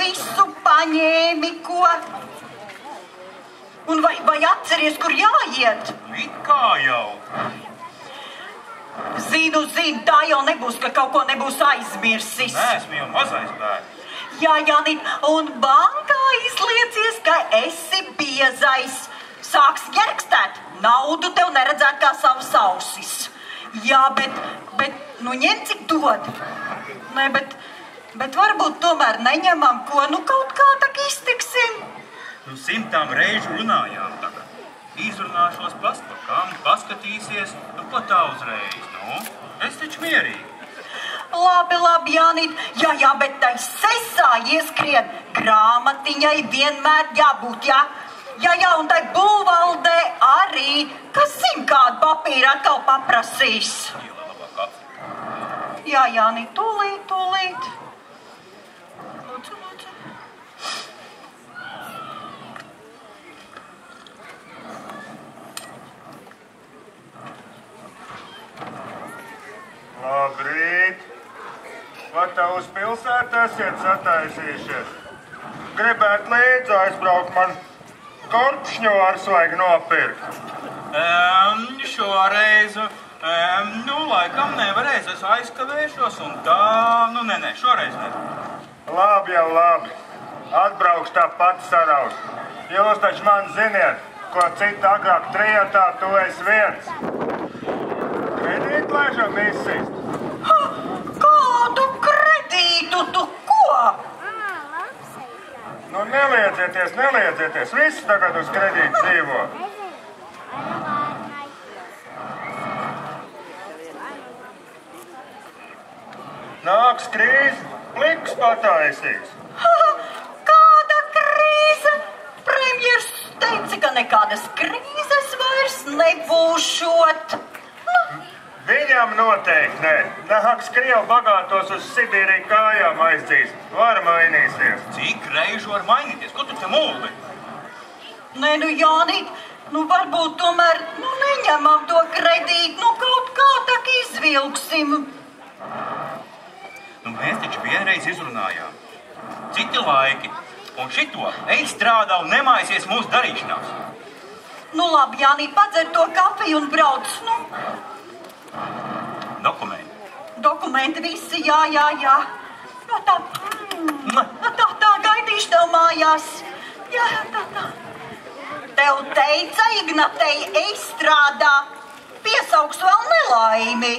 visu paņēmi, ko? Un vai atceries, kur jāiet? It kā jau. Zinu, tā jau nebūs, ka kaut ko nebūs aizmirsis. Nē, esmu jau mazais bērns. Jā, Jānīt, un bankā izliecies, ka esi biezais. Sāks ģerkstēt, naudu tev neredzēt kā savas ausis. Jā, bet, nu ņem cik dod. Nē, bet varbūt tomēr neņemam, ko, nu kaut kā tak iztiksim. Nu 100 reižu runājām tagad. Izrunāšos paspakām, paskatīsies, nu ko tā uzreiz, nu? Es taču mierīgi. Labi, Jānīt. Jā, bet tai sesā ieskrien grāmatiņai vienmēr jābūt, jā? Jā, un tai būvaldē arī, kas zin kādu papīru atkal paprasīs. Jā, Jānīt, tūlīt. Lūdzu. Labrīt! Vai tā uz pilsētu esiet sataisījušies? Gribētu līdzi aizbraukt, man korpšņors vajag nopirkt. Šoreiz, laikam nevarēs, es aizkavēšos un tā, nē, šoreiz ne. Labi. Atbraukšu tā pati saraust. Jūs taču man ziniet, ko citu agrāk trijotā, tu esi viens. Kredīt laižam izsist. Kādu kredītu tu ko? Nu neliedzieties. Visi tagad uz kredītu dzīvo. Nāks krīze, pliks pataisīs. Kāda krīze? Premjers teica, ka nekādas krīzes vairs nebūšot. Viņam noteikti ne. Nāks Krievu bagātos uz Sibīriju kājām aizdzīs. Var mainīsies. Cik reižu var mainīties? Ko tu te mūli? Nē, Jānīt, varbūt tomēr, neņemam to kredītu, kaut kā tak izvilksim. Mēs taču vienreiz izrunājām. Citi laiki. Un šito ej strādā un nemaisies mūsu darīšanās. Labi, Jānīt, padzer to kafiju un brauc, Dokumenti visi, jā. Tā, gaidīšu tev mājās. Jā, tā. Tev teica, Ignatei, ej strādā. Piesauks vēl nelaimi.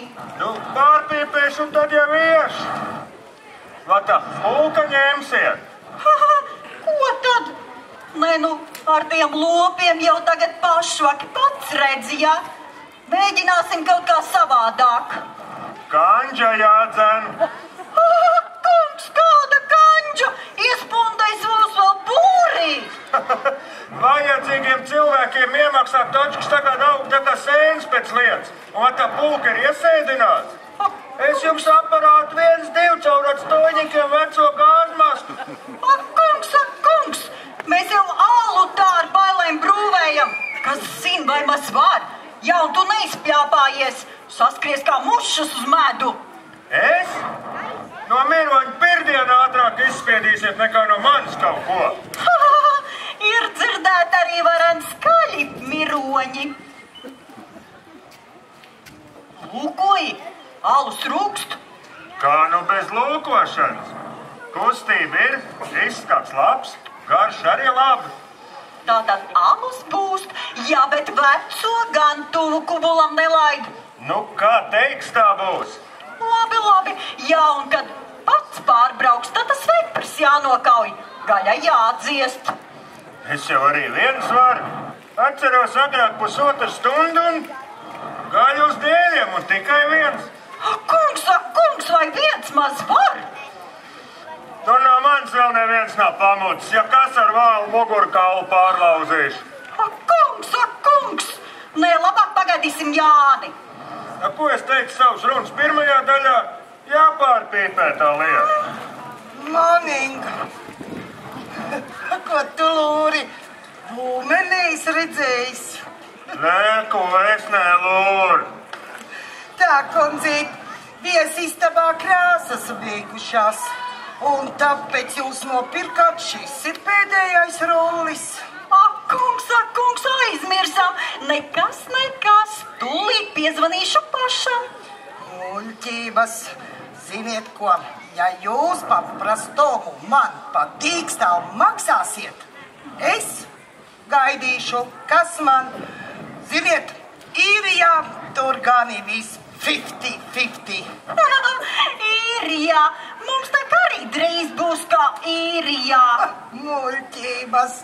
Pārpīpēšu un tad jau iešu. Vai tā pulka ņemsiet? Ko tad? Nē, ar tiem lopiem jau tagad pašvaki pats redzi, jā? Mēģināsim kaut kā savādāk. Kanģa jādzen. Kungs, kāda kanģa? Iespundais mūs vēl būrī. Vajadzīgiem cilvēkiem iemaksāt točkas tagad aug tā kā sēns pēc lietas. Un vai tā pulka ir iesēdināts? Es jums aparātu 1-2 caur atstoņikiem veco gāzmasku. Kungs, mēs jau ālu tā ar bailēm brūvējam. Kas zin, vai maz var? Jā, un tu neizpļāpājies. Saskries kā mušas uz medu. Es? No miroņa pirdiena ātrāk izspiedīsiet nekā no manis kaut ko. Ir dzirdēt arī varan skaļi miroņi. Lūkoji, alus rūkst. Kā bez lūkošanas? Kustība ir, izskats labs, garš arī labi. Tātad alus pūst, jā, bet veco gan tuvu kubulam nelaid. Kā teiks, tā būs? Labi, jā, un kad pats pārbrauks, tad tas veprs jānokauj, gaļa jādziest. Es jau arī viens varu. Atceros agrāk 1,5 stundu un gaļu uz dēļiem un tikai viens. Kungs, vai viens maz var? Tur no manis vēl neviens nav pamocis, ja kas ar vālu mugurkaulu pārlauzīšu. Kungs, nē, labāk pagaidīsim Jāni. Ko es teicu savas runas pirmajā daļā? Jāpārpīpē tā lieta. Maninga, ko tu lūri? Būmenīs redzējis. Nē, ko es nelūru. Tā, kundzīt, viesistabā krāsas beigušās. Un tāpēc jūs nopirkāt, šis ir pēdējais rollis. Ak, kungs, aizmirsām. Nekas. Tūlīt piezvanīšu pašam. Muļķības. Ziniet ko, ja jūs par prastomu man pa dīkstavu maksāsiet, es gaidīšu, kas man. Ziniet, Īrijā tur gan ir viss 50-50. Īrijā. Mums tā kā arī drīz būs kā Īrijā. Muļķības.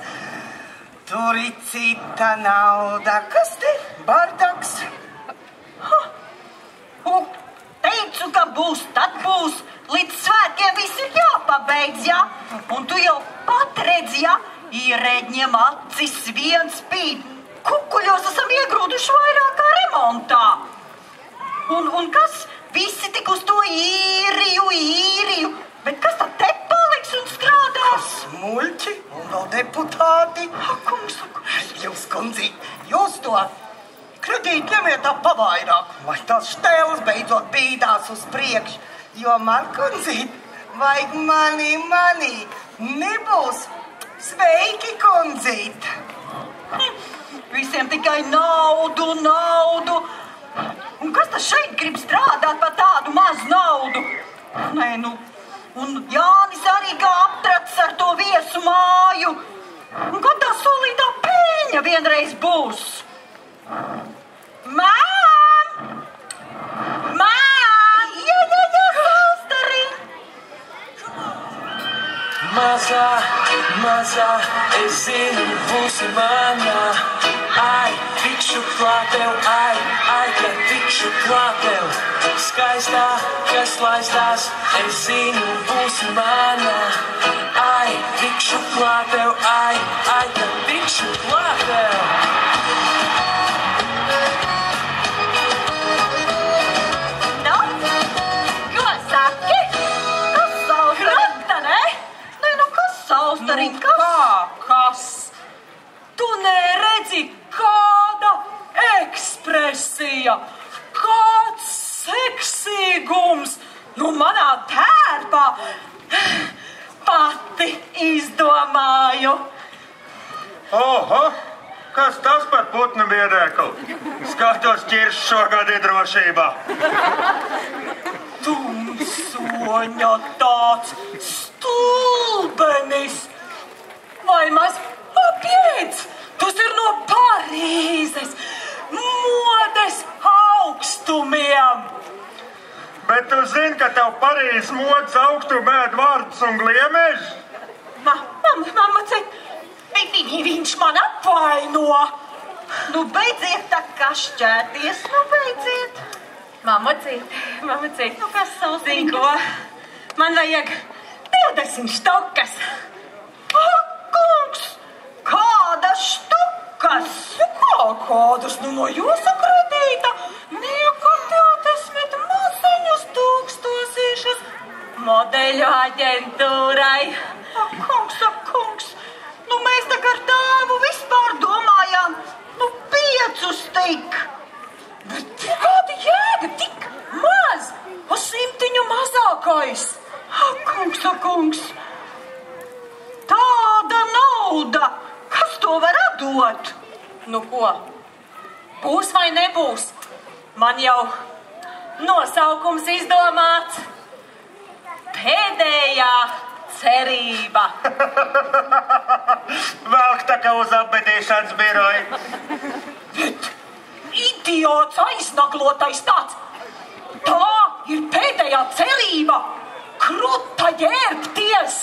Tur ir cita nauda. Kas te? Bardaks? Teicu, ka būs, tad būs. Līdz svētkiem viss ir jāpabeidz, ja? Un tu jau pat redzi, ja? Ierēģiem acis vien spīd. Kukuļos esam iegrūduši vairāk kā remontā. Un kas? Visi tik uz to īriju. Bet kas tad te paliks un strādās? Muļķi un vēl deputāti. Kungs. Jūs, kundzīt, jūs to kredīt ņemiet tā pavairāk, lai tās štēles beidzot bīdās uz priekšu. Jo man, kundzīt, vajag mani. Nebūs. Sveiki, kundzīt. Visiem tikai naudu. Un kas tas šeit grib strādāt par tādu mazu naudu? Nē, un Jānis arī kā aptracis ar to viesu māju. Un kad tā solītā pēļņa vienreiz būs? Mām! Jā, sāstari! Mazā, es zinu, būsi manā. Ai, tikšu klāt tev, kad tikšu klāt tev. Skaistā, kas laistās, es zinu, būsi manā. Ai, tikšu klāt tev, kad tikšu klāt tev. Ko saki? Kas saustarīta, ne? Kas saustarīta? Kas? Tu neredzi, kāda ekspresija, kāds seksīgums. Manā tērpā pati izdomāju. Oho, kas tas par putnu biedēklu? Skatos, ķirš šogad ir drošībā. Tumsoņa tāds stulbenis. Vai maz apiec? Tas ir no Parīzes, modes augstumiem. Bet tu zini, ka tev Parīzes modes augstumē ēd vārdus un gliemeži? Mamacīt, viņš man apvaino. Beidziet tā kašķēties, beidziet. Mamacīt, Kas saustarīta? zini ko? Man vajag 20 štukas. Kungs, kādas štukas? Kādas no jūsu kredīta? Nieka 20 maziņus tūkstosīšus modeļu aģentūrai. Kungs, mēs tā kā ar tēvu vispār domājām, 5 tik. Bet kāda jēga, tik maz, uz 100 mazākais. Kungs, tāda nauda, kas to var atdot? Ko? Būs vai nebūs? Man jau nosaukums izdomāts. Pēdējā cerība. Velk tā kā uz apbedīšanas biroju. Bet idiots aiznaglotais tāds. Tā ir pēdējā cerība. Kruta ģērbties.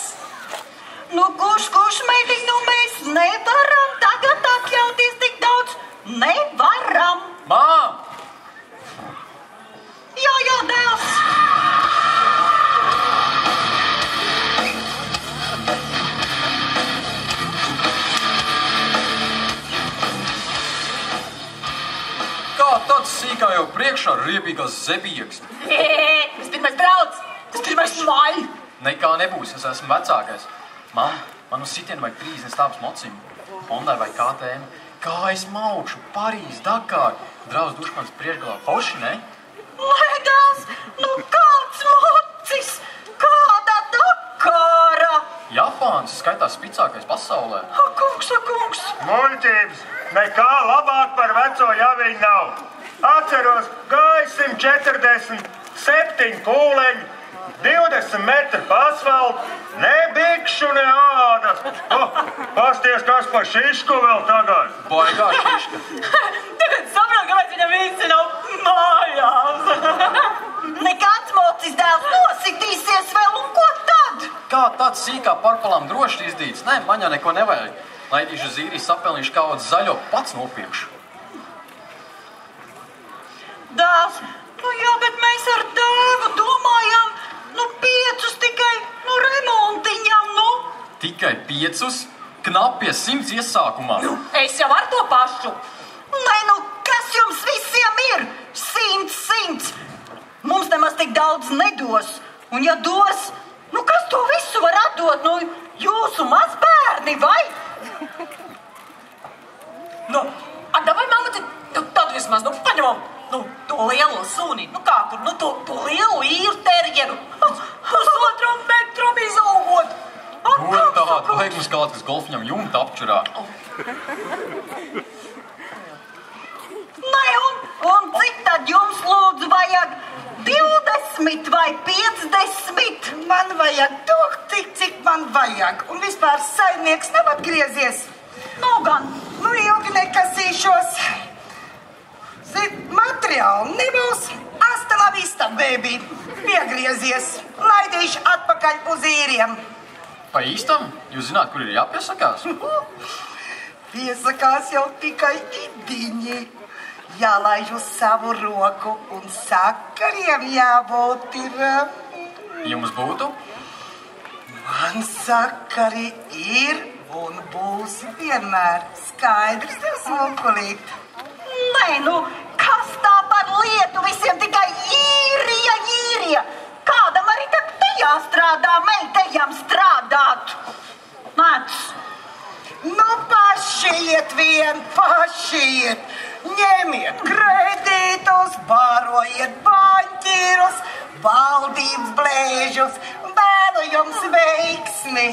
Kurš, meitiņ, mēs nevaram tagad atļauties tik daudz. Nevaram. Mām! Jā, dēls. Kā tāds sīkā jau priekšā riebīgās zebiegs? Tas pirmais brauc, tas pirmais maļ. Nekā nebūs, es esmu vecākais. Man uz sitienu vajag 30 stāvus mocim. Hondai vai KTM. Kā es maukšu, Parīz, Dakar. Drauz dušmans priekšgalā. Forši, ne? Lai dēls, kāds mocis, kāda Dakar. skaitās spicākais pasaulē. Kungs! Muļķības! Nekā labāk par veco javiņu nav. Atceros, gāja 147 kūleņi, 20 metri pa asfaltu, ne bikšu, ne ādas. Pasties, kas par šišku vēl tagad. Baigā šiška. Tagad saprot, kāpēc viņam visi nav mājās. Nekāds mocis dēls nositīsies vēl, un ko tad? Kā tāds sīkā parpalām droši izdīts? Nē, man jau neko nevajag. Laidīšu zīrī, sapelnīšu kaut zaļo, pats nopirkšu. Dēls, jā, bet mēs ar tēvu domājām, 5 tikai, remontiņam, Tikai 5? Knapie 100 iesākumā. Es jau ar to pašu. Nē, kas jums visiem ir? 100. Mums nemaz tik daudz nedos. Un ja dos, kas to visu var atdot? Jūsu mazbērni, vai? Davai, mamma, tad vismaz, paņemam, to lielo suni. Kā tur, to lielu īru terjeru. Uz 2 metram izaugot. Tāda, vajag mums kaut kas golfiņam jumta apčurā. Nē, un cik tad jums lūdzu vajag? 20 vai 50? Man vajag to, cik man vajag. Un vispār saimnieks nav atgriezies. Gan. Ilgi nekasīšos. Materiāli nebūs. Hasta la vista, baby. Piegriezies. Laidīšu atpakaļ uz īriem. Pa īstam? Jūs zināt, kur ir jāpiesakās? Piesakās jau tikai idiņi. Jālaiž uz savu roku un sakariem jābūt ir. Jums būtu? Man sakari ir un būs vienmēr. Skaidrs, tev smukulīt. Nē, kas tā par lietu? Visiem tikai īrija. Kādam arī te jāstrādā, meitejam strādāt. Nāc. Paši iet. Ņemiet kredītus, barojiet baņķīrus, valdības blēžus. Vēlu jums veiksmi.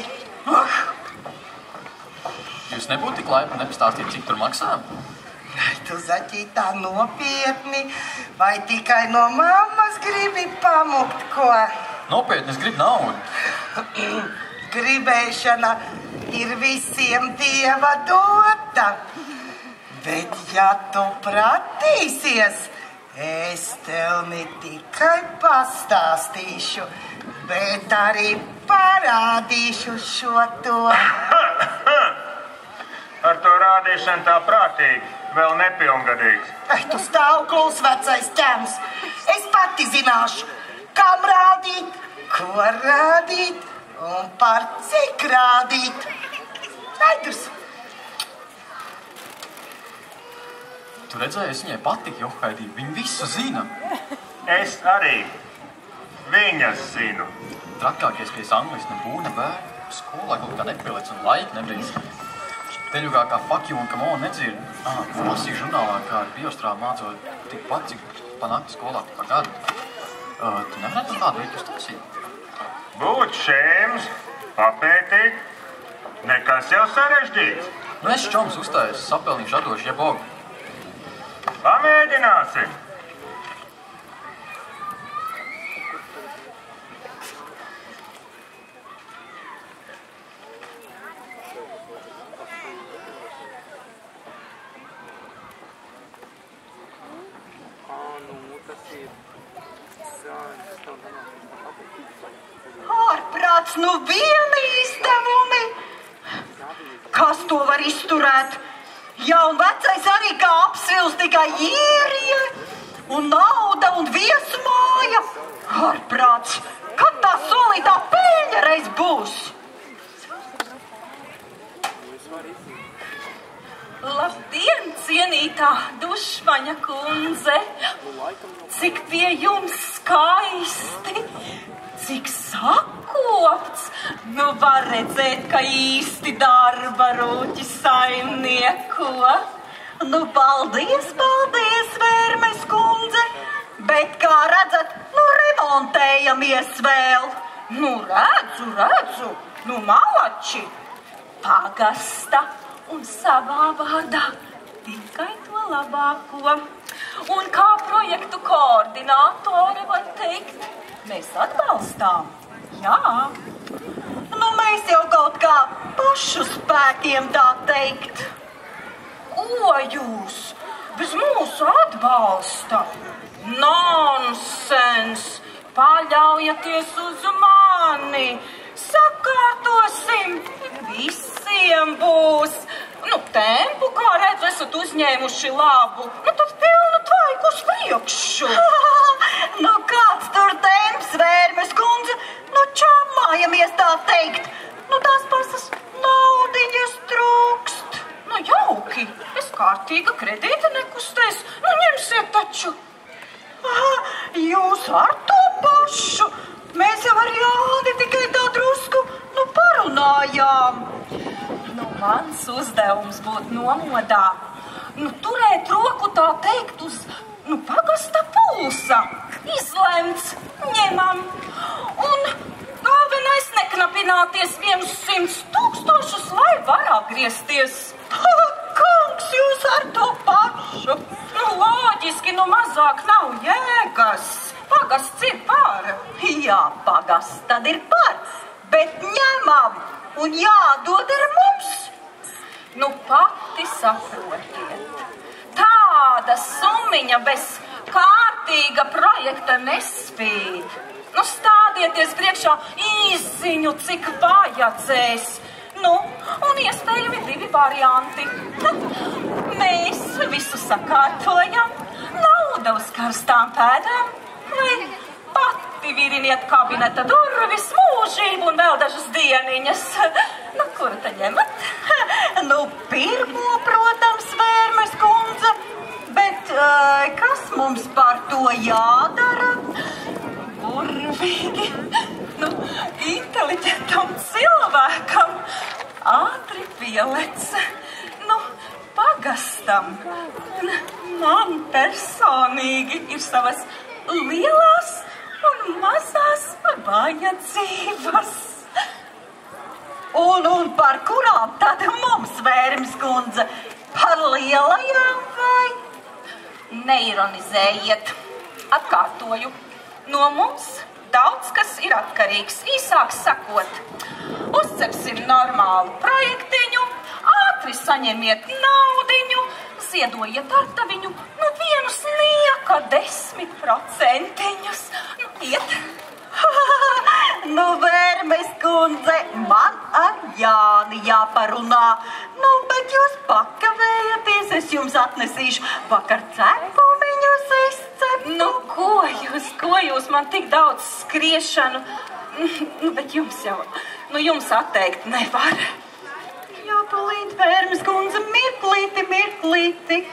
Jūs nebūtu tik laipni nepastāstīt, cik tur maksā? Vai tu zaķītā nopietni, vai tikai no mammas gribi pamukt ko? Nopietni, es gribu naudu. Gribēšana ir visiem Dieva dota. Bet ja tu pratīsies, es tev ne tikai pastāstīšu, bet arī parādīšu šo to. Ar to rādīšanu tā prātīgi, vēl nepilngadīgs. Tu stāv klus, vecais ķēms. Es pati zināšu, kam rādīt, ko rādīt un par cik rādīt. Skaidrs. Tu redzēji, es viņai patiku, Johaidī. Viņa visu zina. Es arī viņas zinu. Trakākais, ka es angliski nebūna bērnu. Skolā kaut kā nepilēc un laika nebrīd. Teļugā kā fuck you un come on nedzird. Lasīju žurnālā, kā ar biostrāvu mācot tikpat, cik panākti skolā pa gadu. Tu nevarētu man tādu veikt uztaisīt? Būt šēms, papētīt, nekas jau sarežģīts. Es čoms uzstāju, sapelnīšu atdošu jebogu. Pamēģināsim! Ārprāts, vieni izdevumi! Kas to var izturēt? Jā, un vecais arī kā apsvils tikai īrija, un nauda, un viesmāja. Ārprāts, kad tā solītā peļņa reiz būs? Labdien, cienītā dušmaņa kundze! Cik pie jums skaisti, cik sakopts! Var redzēt, ka īsti darba rūķi saimnieko. Paldies, Vērmes kundze! Bet, kā redzat, remontējamies vēl. Redzu, malači! pagasta un savā vārdā tikai to labāko. Un kā projektu koordinātore var teikt, mēs atbalstām. Jā. Nu, mēs jau kaut kā pašu spēkiem tā teikt. Ko jūs bez mūsu atbalsta? Nonsens! Paļaujieties uz mani! Sakārtosim! Visiem būs! Nu, tempu, kā redzu, esat uzņēmuši labu. Nu, tad pilnu tvaiku uz priekšu. Nu, kāds tur temps, Vērmes kundze? Nu, čamājamies tā teikt. Nu, tās pasas naudiņas trūkst. Nu, jauki. Es kārtīga kredīta nekustēs. Nu, ņemsiet taču. Jūs ar to pašu? Mēs jau ar Jāni tikai tā drusku, nu, parunājām. Nu, mans uzdevums būt nomodā. Nu, turēt roku tā teikt uz, nu, pagasta pulsa. Izlemts, ņemam. Un galvenais neknapināties 100,000, lai var atgriezties. Kungs, jūs ar to pašu? Nu, loģiski, nu mazāk nav jēgas. Pagasts ir par. Jā, pagasts tad ir par, bet ņemam un jādod ar mums. Nu, pati saprotiet. Tāda summiņa bez kārtīga projekta nespīd. Nu, stādieties priekšā īsiņu, cik vajadzēs. Nu, un iespējami 2 varianti. Mēs visu sakārtojam, nauda uz karstām pēdām, vai pati viriniet kabineta durvis mūžību un vēl dažas dieniņas. Nu, kuru te ņemat? Nu, pirmo, protams, Vērmes kundze, bet kas mums par to jādara? Burvīgi. Nu, inteliģentam cilvēkam ātri pielec. Nu, pagastam. Un man personīgi ir savas lielās un mazās vajadzības. Un par kurām tad mums, Vērmes kundze? Par lielajām vai? Neironizējiet. Atkārtoju. No mums daudz kas ir atkarīgs. Īsāk sakot, uzcepsim normālu projektiņu, ātri saņemiet naudiņu, ziedojiet artaviņu, nu vienu snieka 10%. Nu, iet. Nu, Vērmes kundze, man ar Jāni jāparunā. Nu, bet jūs pakavējaties, es jums atnesīšu vakar cepumiņus izcept. Nu, ko jūs man tik daudz skriešanu? Nu, bet jums jau, nu, jums atteikt nevar. Jā, palīdz, Vērmes kundze, mirklīti.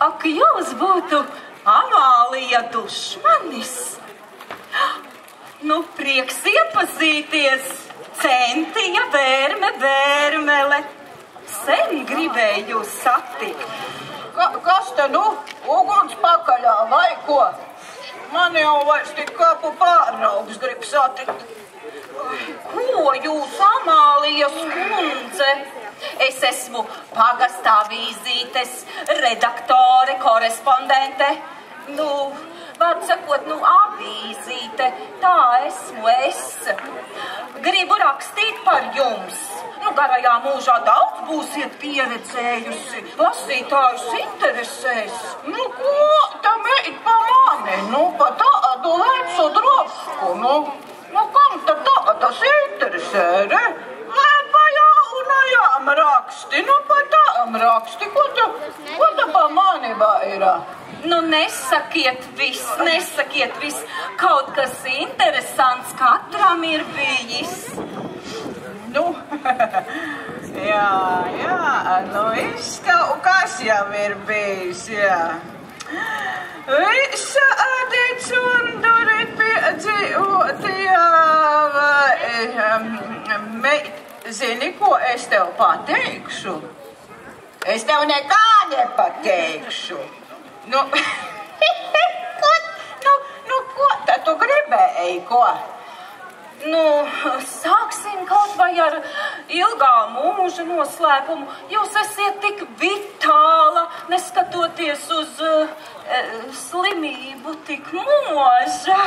Ak, jūs būtu Amālija Dušmanis. Nu, prieks iepazīties. Centija Vērmele. Sen gribēju jūs satikt. Kas te nu? Uguns pakaļā vai ko? Man jau vairs tik kāpu pāraugs grib satikt. Ko jūs, Amālijas kundze? Es esmu pagastā vizītes redaktore, korespondente. Nu, var sakot, avīzīte. Tā esmu es. Gribu rakstīt par jums. Nu, garajā mūžā daudz būsiet pieredzējusi. Lasītājus interesēs. Nu, ko tam Tīt pa mani, nu, pa tādu vecu drosku, nu, kam tad tādas interesē, re? Vai pa jaunajām raksti, nu, pa tām raksti, ko tu pa mani vairā? Nu, nesakiet viss, kaut kas interesants katram ir bijis. Nu, jā, nu, kaut kas jau ir bijis, jā. Visādi cunduri piedzīvoti, jā, meit, zini, ko es tev pateikšu? Es tev nekā nepateikšu. Nu, ko tad tu gribēji, ko? Nu, sāksim kaut vai ar ilgā mūža noslēpumu. Jūs esiet tik vitāla, neskatoties uz slimību, tik mūža.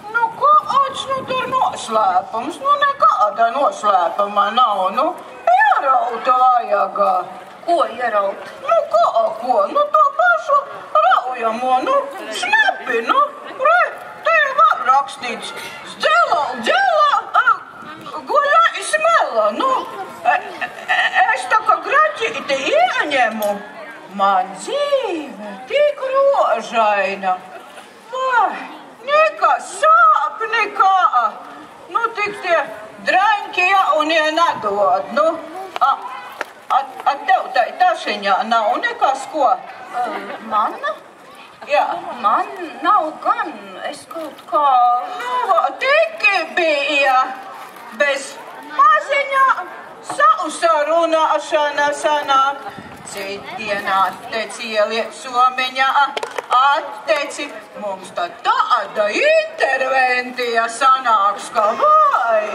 Nu, kāds nu tur noslēpums? Nu, nekāda noslēpuma nav, nu, ieraut vajagā. Ko ieraut? Nu, ko? Nu, to pašu raujamo, nu, šnepi, nu, re, te var rakstīts. Džela, guļā izmela, nu, es tā kā graķīti ieņemu. Man dzīve tik rožaina. Vai, nekas sāp, nekā. Nu, tik tie draņķi jaunie nedod, nu. A tev tai tašiņā nav nekas, ko? Man? Jā. Man nav gan, es kaut kā... Nu, tiki bija, bez maziņā sausa runāšana sanāk. Citdienā atteci ieliet somiņā, atteci, mums tad tāda interventija sanāks, ka vai?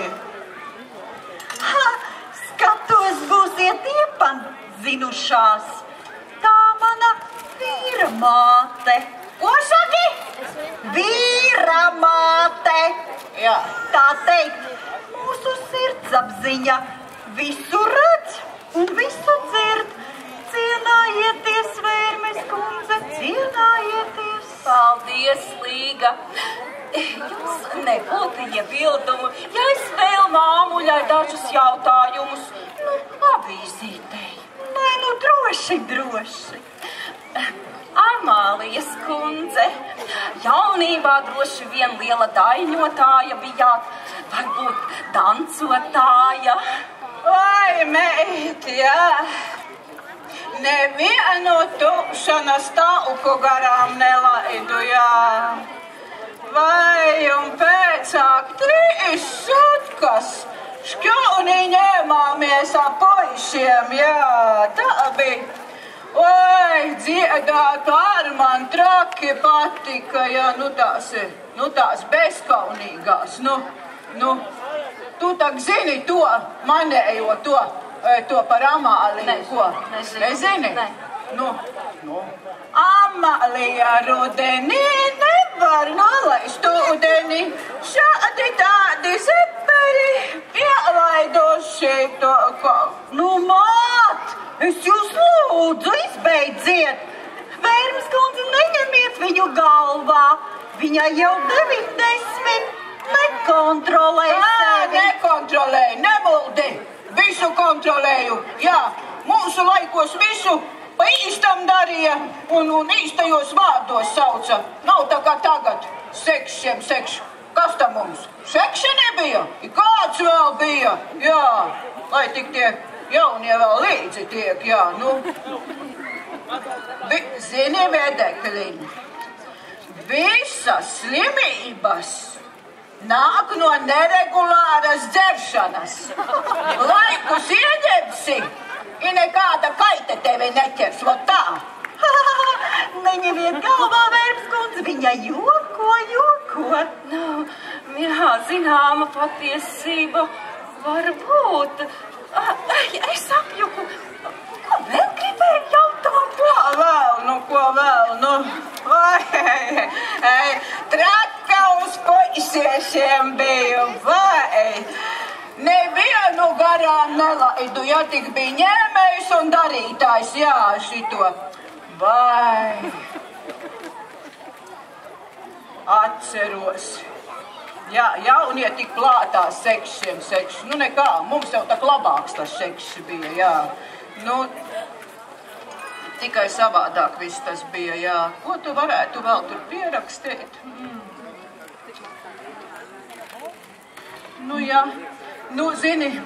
Skatos, būsiet iepazinušās. Tā mana vīra māte. Ko saki? Vīra māte. Jā. Tā teikt, mūsu sirdsapziņa visu redz un visu dzird. Cienājieties, Vērmes kundze, cienājieties. Paldies, Līga. Jums nebūtu iebildumu, ja es vēl māmuļai dažus jautājumus, nu, avīzītei. Nē, nu, droši. Amālijas kundze, jaunībā droši vien liela daiņotāja bijāt, varbūt dancotāja. Vai, meit, jā. Nevienu tukšanas tauku garām nelaidu, jā. Vai, un pēcāk 3 sutkas šķauni ņēmāmies ar puišiem, jā, tā bija. Oi, dziedāt ar man traki patika, jā, nu tās bezkaunīgās, nu, tu tak zini to, manējo to par Amāliju, ko? Nezini? Ne. Nu, Amālija rudenī nevar nolaist ūdeni, šādi tādi zeperi ielaidoši to, ko. Nu, māt, es jūs lūdzu, izbeidziet. Vērmes kundze, neņemiet viņu galvā. Viņai jau 90, nekontrolē sevi. Nekontrolēju, nemuldi. Visu kontrolēju, jā. Mūsu laikos visu pa īstam darīja un īstajos vārdos sauca. Nav tā kā tagad. Sekšu. Kas tam mums? Sekša nebija? Kāds vēl bija? Jā, lai tik tie jaunie vēl līdzi tiek, jā, nu. Zini, Vedekliņ, visas slimības nāk no neregulāras dzeršanas. Laikus ieņemsi, ja nekāda kaita tevi neķers, vot tā. Neņemiet galvā, Vērmes kundze, viņa joko. Nu, jā, zināma patiesība varbūt. Es apjuku, ko vēl gribēju jautāt? Ko vēl, nu. Traka uz puisiešiem biju, vai. Nevienu garām nelaidu, ja tik bija ņēmējs un darītājs, jā, šito. Vai. Atceros. Jā, jaunie tik plātās sekšiem. Nu nekā, mums jau tā labāks tas sekšs bija, jā. Nu, tikai savādāk viss tas bija, jā. Ko tu varētu vēl tur pierakstīt? Nu, jā. Nu, zini,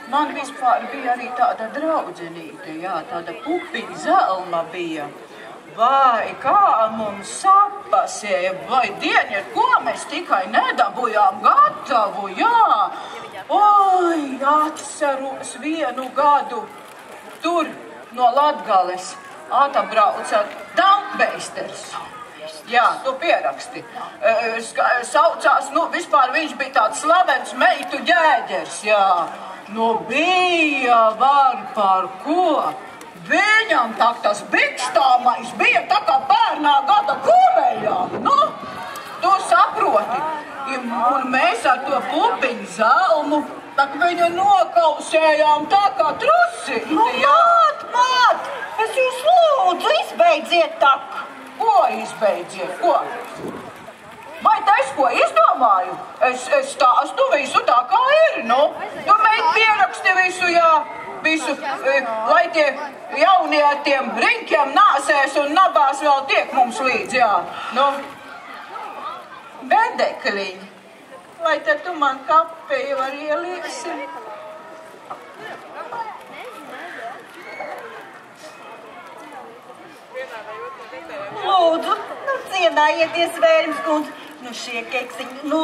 man vispār bija arī tāda draudzenīte, jā, tāda pupiņa Zelma bija. Vai, kā mums sapasēja, vai dieniet, ko mēs tikai nedabujām gatavu, jā. Oi, atceros vienu gadu. Tur no Latgales atbrauca dampmeisters. Jā, tu pieraksti. Saucās, nu, vispār viņš bija tāds slavens meitu ģēģers, jā. Nu, bija var par ko. Viņam tā tas bikstāmais bija tā kā bērnā gada kumeļā. Nu, tu saproti. Un mēs ar to pupiņu Zelmu, tak viņu nokausējām tā kā trusīti. Nu, māt, es jūs lūdzu, izbeidziet tak. Ko izbeidziet, ko? Vai es ko izdomāju? Es stāstu visu tā kā ir, nu. Tu meit pieraksti visu, jā. Visu, lai tie jaunie ar tiem riņķiem nāsēs un nabās vēl tiek mums līdz, jā. Nu, bedekliņi, vai tad tu man kapēju var ieliesi? Lūdzu, nu cienājieties, Vērms kundze. Nu šie keksiņi, nu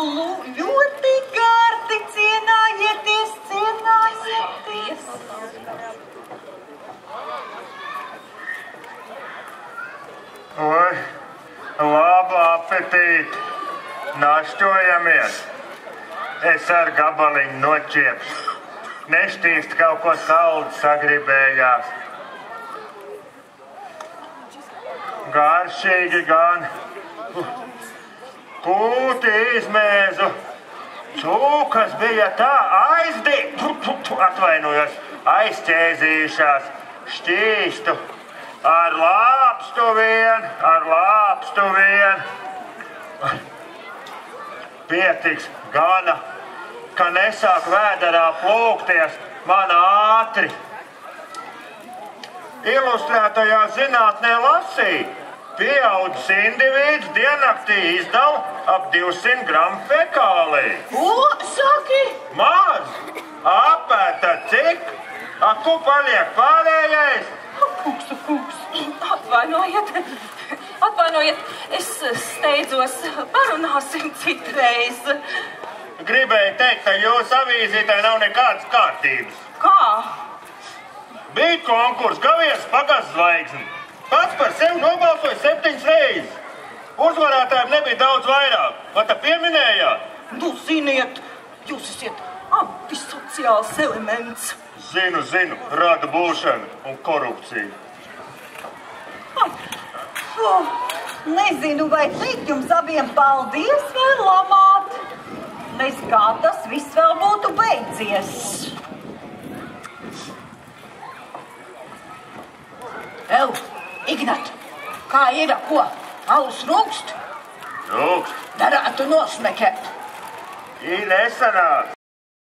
ļoti gardi, cienājieties. Oi, labu apetīti. Našķojamies. Es ar gabaliņu nočiepšu. Nešķīst kaut ko saldu sagribējās. Garšīgi gan. Kūti izmēzu. Cūkas bija tā aizķēzījušās šķīstu. Ar lāpstu vien. Pietiks gana, ka nesāk vēderā plūkties man ātri. Ilustrētajā zinātnē lasīja, pieaudzis indivīds diennaktī izdala ap 200 gramu fekāliju. Ko saki? Maz! Apēta cik? Ko paliek pārējais? Kungs, atvainojiet, es steidzos, parunāsim citreiz. Gribēju teikt, ka jūsu avīzītē nav nekādas kārtības. Kā? Bija konkurss, gavies pagasts zvaigzni. Pats par sevi nobalsoja 7 reizes. Uzvarētājiem nebija daudz vairāk. Vai tā pieminējāt? Nu, ziniet, jūs esat antisociāls elements. Zinu, rada būšana un korupcija. Nezinu, vai teikt jums abiem paldies vai lamāt. Nes kā tas viss vēl būtu beidzies. Ignat, kā ir, ko? Alus rūkst? Rūkst. Darētu nosmekēt. Nesanāca.